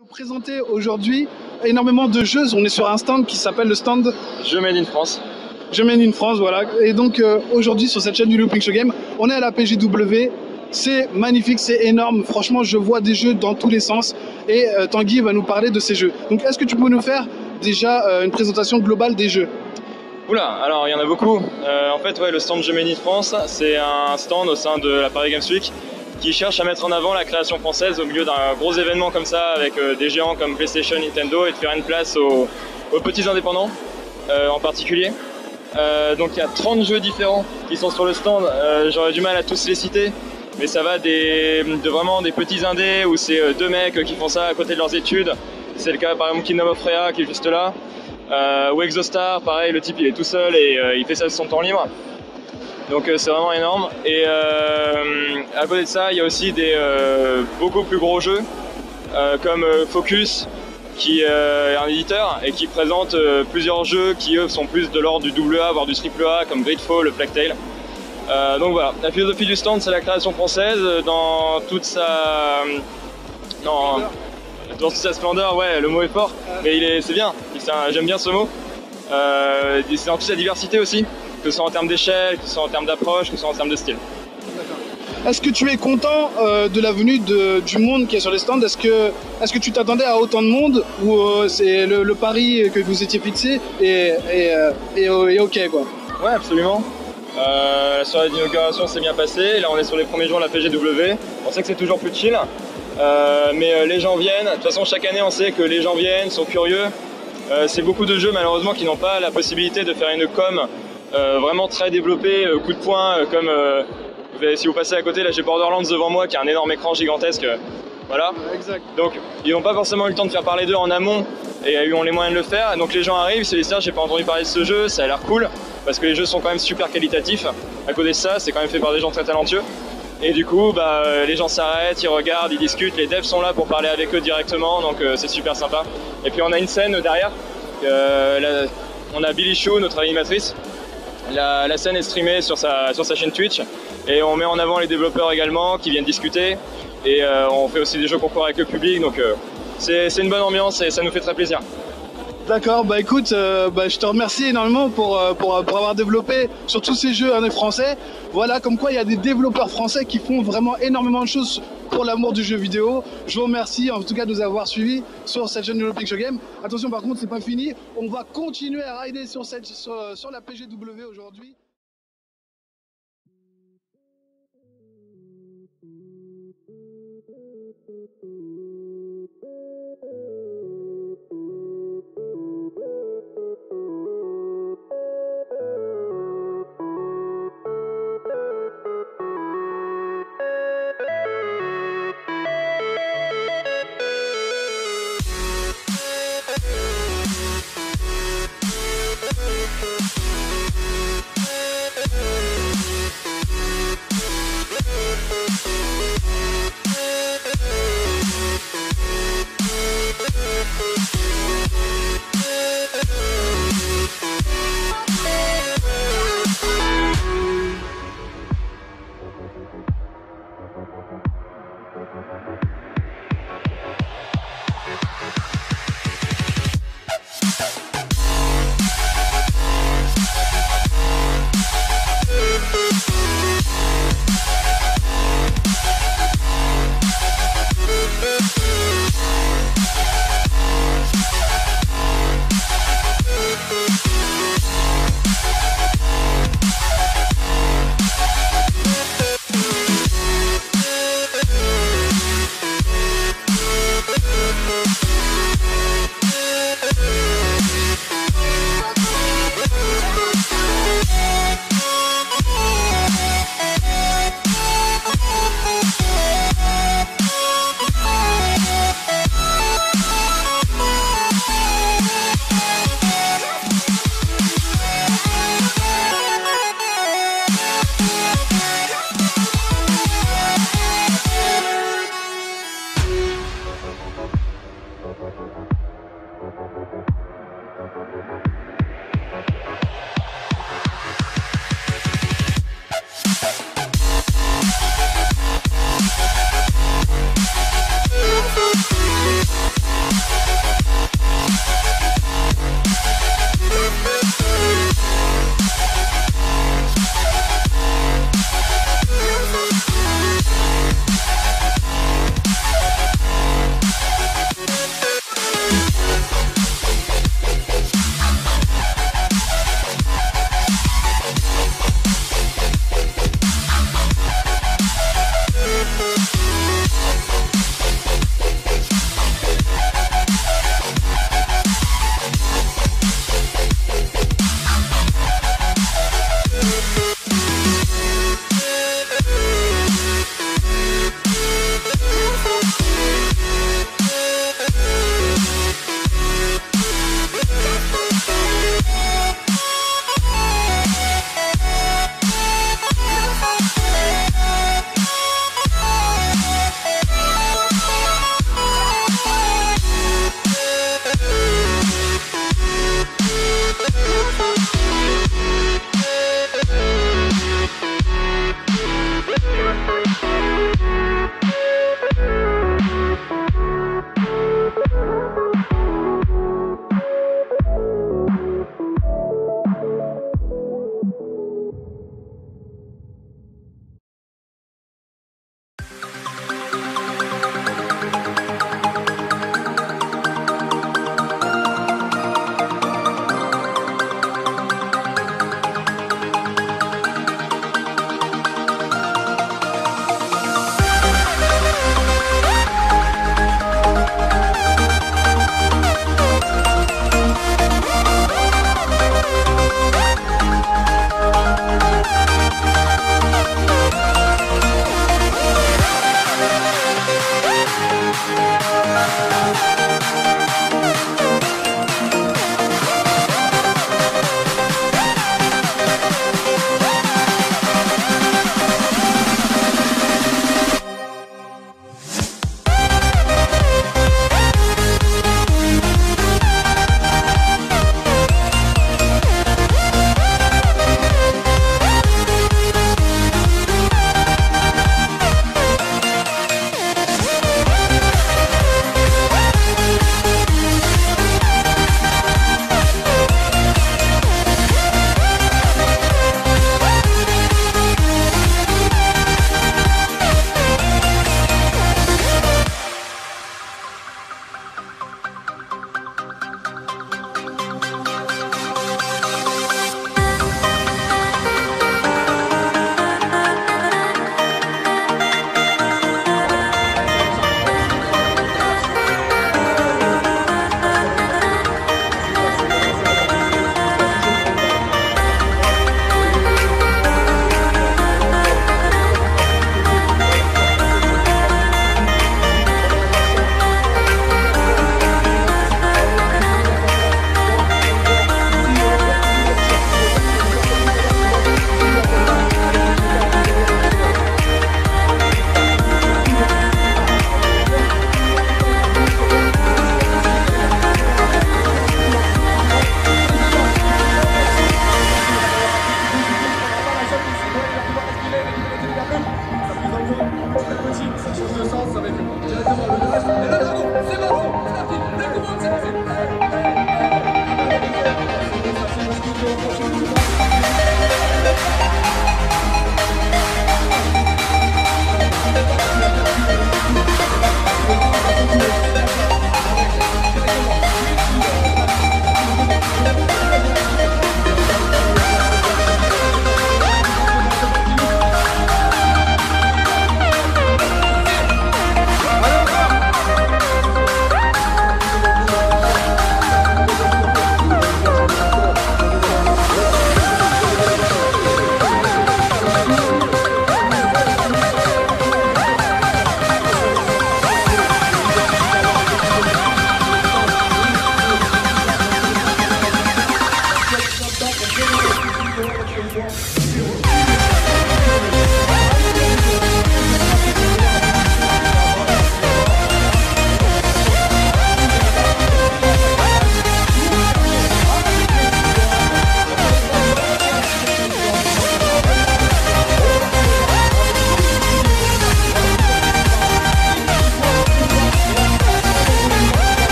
Vous présentez aujourd'hui énormément de jeux. On est sur un stand qui s'appelle le stand Jeux Made in France. Jeux Made in France, voilà. Et donc aujourd'hui sur cette chaîne du Looping Show Game, on est à la PGW. C'est magnifique, c'est énorme. Franchement, je vois des jeux dans tous les sens. Et Tanguy va nous parler de ces jeux. Donc est-ce que tu peux nous faire déjà une présentation globale des jeux? Oula, alors il y en a beaucoup. En fait, ouais, le stand Jeux Made in France, c'est un stand au sein de la Paris Games Week qui cherche à mettre en avant la création française au milieu d'un gros événement comme ça, avec des géants comme PlayStation, Nintendo, et de faire une place aux petits indépendants en particulier. Donc il y a 30 jeux différents qui sont sur le stand, j'aurais du mal à tous les citer, mais ça va de vraiment des petits indés où c'est deux mecs qui font ça à côté de leurs études. C'est le cas par exemple Kingdom of Freya qui est juste là, ou Exostar, pareil, le type il est tout seul et il fait ça de son temps libre. Donc c'est vraiment énorme. Et à côté de ça, il y a aussi des beaucoup plus gros jeux comme Focus, qui est un éditeur et qui présente plusieurs jeux qui eux sont plus de l'ordre du AA voire du AAA comme Gridfall, Plague Tale. Donc voilà, la philosophie du stand c'est la création française dans toute sa splendeur, ouais, le mot est fort, mais c'est bien, j'aime bien ce mot. C'est dans toute sa diversité aussi, que ce soit en termes d'échelle, que ce soit en termes d'approche, que ce soit en termes de style. Est-ce que tu es content de la venue du monde qui est sur les stands? Est-ce que tu t'attendais à autant de monde ou c'est le pari que vous étiez fixé et ok quoi? Ouais, absolument. La soirée d'inauguration s'est bien passée. Là on est sur les premiers jours de la PGW. On sait que c'est toujours plus chill, mais les gens viennent. De toute façon chaque année on sait que les gens viennent, sont curieux. C'est beaucoup de jeux malheureusement qui n'ont pas la possibilité de faire une com vraiment très développée, coup de poing, comme si vous passez à côté, là j'ai Borderlands devant moi qui a un énorme écran gigantesque, voilà. Exact. Donc ils n'ont pas forcément eu le temps de faire parler d'eux en amont et ont les moyens de le faire. Donc les gens arrivent, se disent j'ai pas entendu parler de ce jeu, ça a l'air cool, parce que les jeux sont quand même super qualitatifs. À côté de ça, c'est quand même fait par des gens très talentueux. Et du coup, les gens s'arrêtent, ils regardent, ils discutent, les devs sont là pour parler avec eux directement, donc c'est super sympa. Et puis on a une scène derrière, on a Billy Chou, notre animatrice. La scène est streamée sur sa chaîne Twitch et on met en avant les développeurs également qui viennent discuter et on fait aussi des jeux concours avec le public, donc c'est une bonne ambiance et ça nous fait très plaisir. D'accord, bah écoute, je te remercie énormément pour avoir développé sur tous ces jeux français. Voilà, comme quoi il y a des développeurs français qui font vraiment énormément de choses pour l'amour du jeu vidéo. Je vous remercie en tout cas de nous avoir suivis sur cette chaîne de Looping Show Game. Attention par contre, c'est pas fini, on va continuer à rider sur la PGW aujourd'hui.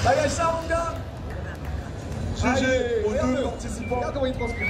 Allez, ça, mon gars. GG aux deux participants. Regarde comment il transpire.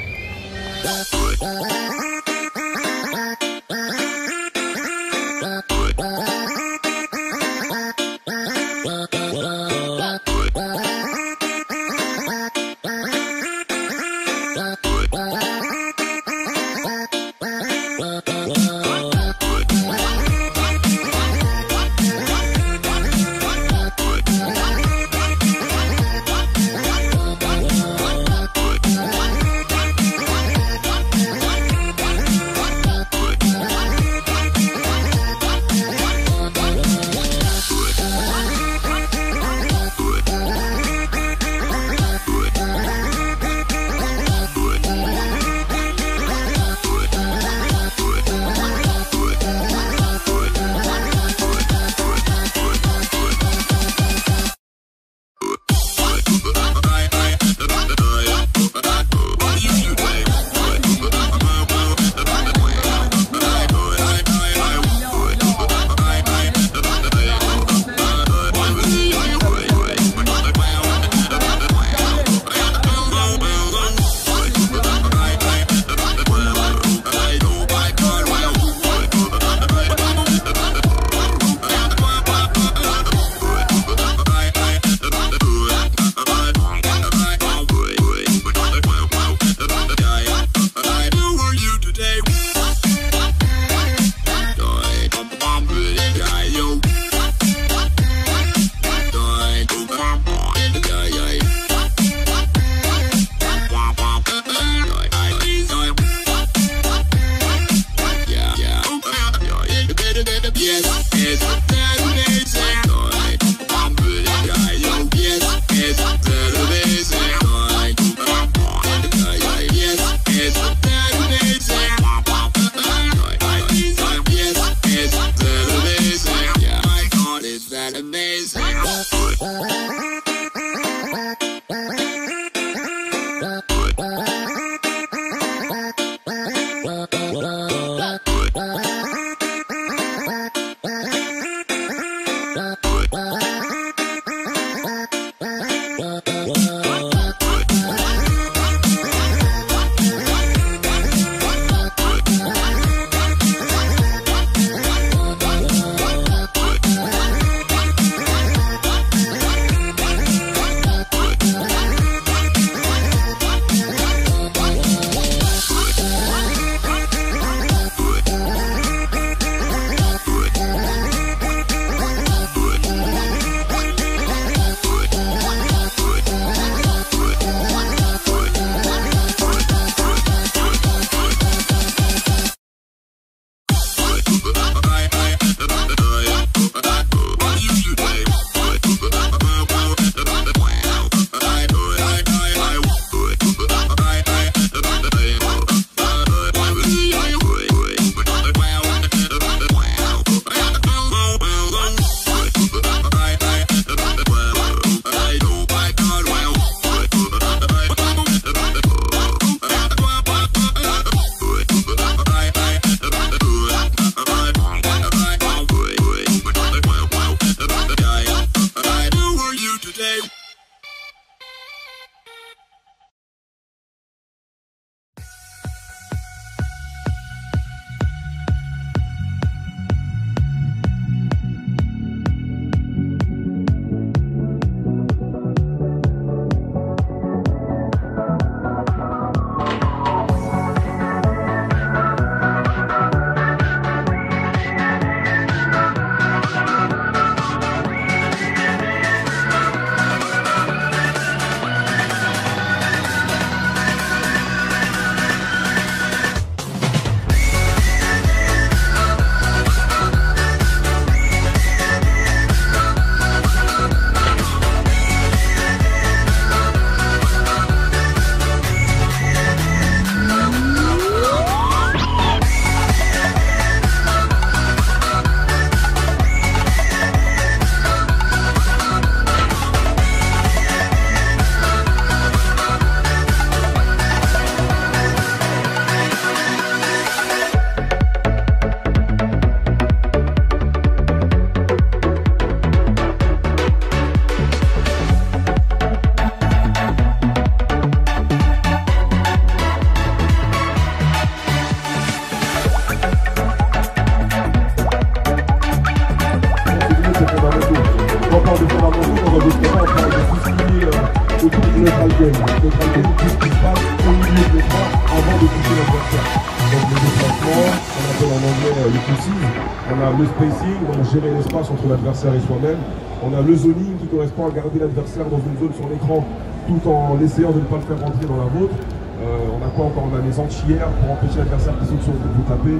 game. Neutral game, tout ce qui se passe au milieu de l'écran avant de toucher l'adversaire. Donc le déplacement, on appelle en anglais le pushing, on a le spacing, on a géré l'espace entre l'adversaire et soi-même, on a le zoning qui correspond à garder l'adversaire dans une zone sur l'écran tout en essayant de ne pas le faire rentrer dans la vôtre. On a quoi encore? On a les anti-airs pour empêcher l'adversaire qui saute sur vous de vous taper.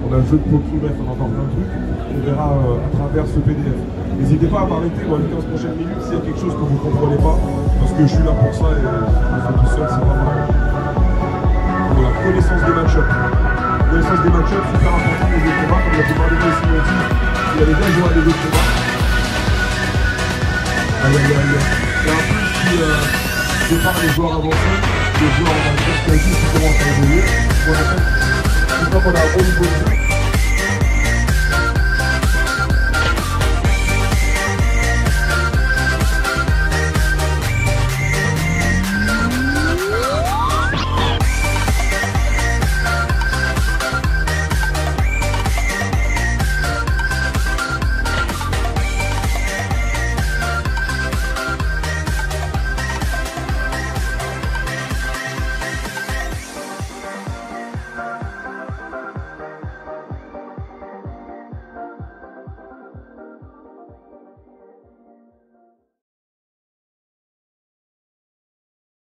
On a le jeu de poker, bref, on a encore plein de trucs. On verra à travers ce PDF. N'hésitez pas à m'arrêter dans les 15 prochaines minutes s'il y a quelque chose que vous ne comprenez pas, parce que je suis là pour ça et je fais tout seul, c'est pas mal. Voilà, connaissance des match-ups. Connaissance des match-ups, super important des autres combats, comme la plupart des gens ici l'ont dit. Il y a des gars qui jouent à des autres combats. Aïe aïe aïe. Et en plus, si sépare les joueurs avancés, les joueurs en match-up, qui a juste qui commencent à évoluer. Une fois qu'on a un bon niveau de jeu,